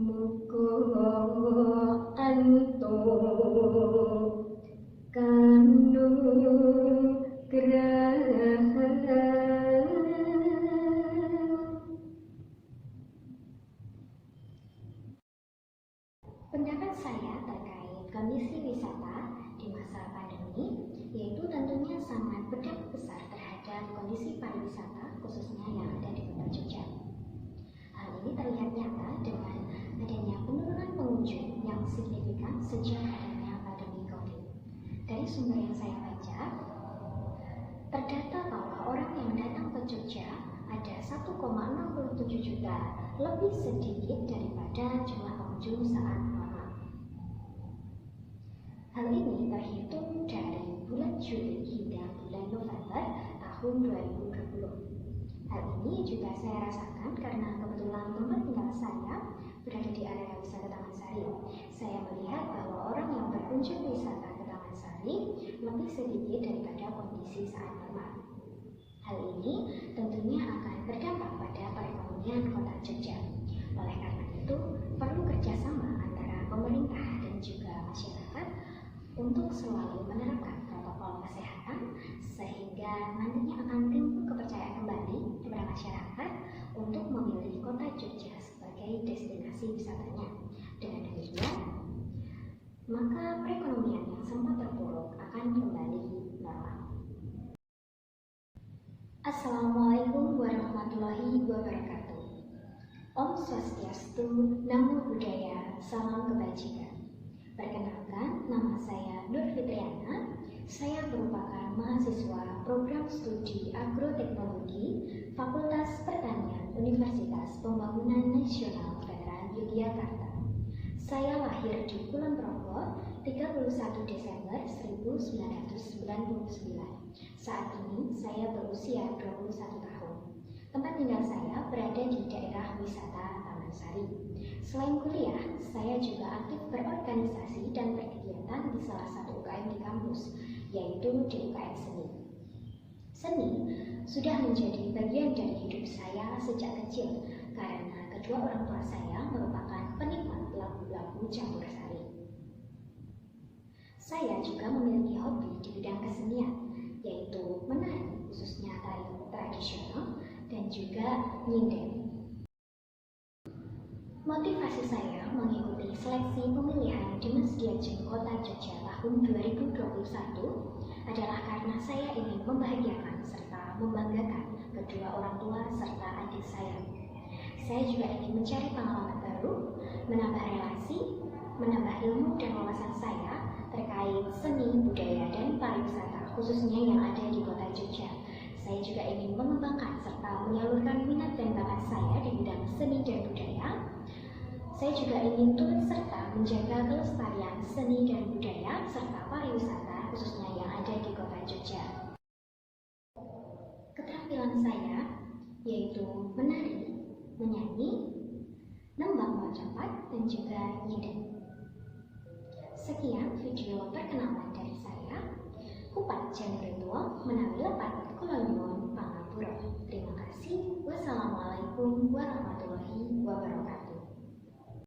muga antuk kanugrahan. Pendapat saya terkait kondisi wisata di masa pandemi, yaitu tentunya sangat berdampak besar terhadap kondisi pariwisata, khususnya yang ada di Kota Jogja. Hal ini terlihat nyata dengan adanya penurunan pengunjung yang signifikan sejak adanya pandemi COVID. Dari sumber yang saya baca, terdata bahwa orang yang datang ke Jogja ada 1,67 juta, lebih sedikit daripada jumlah pengunjung saat normal. Hal ini terhitung dari bulan Juli hingga bulan November tahun 2020. Hal ini juga saya rasakan karena kebetulan tempat tinggal saya berada di area wisata Taman Sari. Saya melihat bahwa orang yang berkunjung wisata ke Taman Sari lebih sedikit daripada kondisi saat normal. Hal ini tentunya akan berdampak pada perekonomian Kota Jogja. Oleh karena itu, perlu kerjasama antara pemerintah dan juga masyarakat untuk selalu menerapkan protokol kesehatan, sehingga nantinya akan timbul kepercayaan kembali kepada masyarakat untuk memilih Kota Jogja sebagai destinasi wisatanya. Dengan demikian, maka perekonomian yang sempat terpuruk akan kembali normal. Assalamualaikum warahmatullahi wabarakatuh. Om Swastiastu, Namo Buddhaya, Salam Kebajikan. Perkenalkan, nama saya Nur Fitriana. Saya merupakan mahasiswa program studi Agroteknologi Fakultas Pertanian Universitas Pembangunan Nasional Veteran Yogyakarta. Saya lahir di Kulon Progo 31 Desember 1999. Saat ini saya berusia 21 tahun. Tempat tinggal saya berada di daerah wisata Taman Sari. Selain kuliah, saya juga aktif berorganisasi dan berkegiatan di salah satu UKM di kampus, yaitu di UKM Seni. Seni sudah menjadi bagian dari hidup saya sejak kecil, karena kedua orang tua saya merupakan penikmat lagu-lagu campur sari. Saya juga memiliki hobi di bidang kesenian, yaitu menari, khususnya tari tradisional, dan juga nyinden. Motivasi saya mengikuti seleksi pemilihan Dinas Diajeng Kota Jogja tahun 2021 adalah karena saya ingin membahagiakan serta membanggakan kedua orang tua serta adik saya. Saya juga ingin mencari pengalaman baru, menambah relasi, menambah ilmu dan wawasan saya terkait seni, budaya, dan pariwisata, khususnya yang ada di Kota Jogja. Saya juga ingin mengembangkan serta menyalurkan minat dan bakat saya di bidang seni dan budaya. Saya juga ingin turut serta menjaga kelestarian seni dan budaya serta pariwisata, khususnya yang ada di Kota Jogja. Keterampilan saya yaitu menari, menyanyi, nembang Majapahit, dan juga nyinden. Sekian video perkenalan dari saya. Kupat Janurito menawi lepat kula nyuwun pangapura. Terima kasih. Wassalamualaikum warahmatullahi wabarakatuh.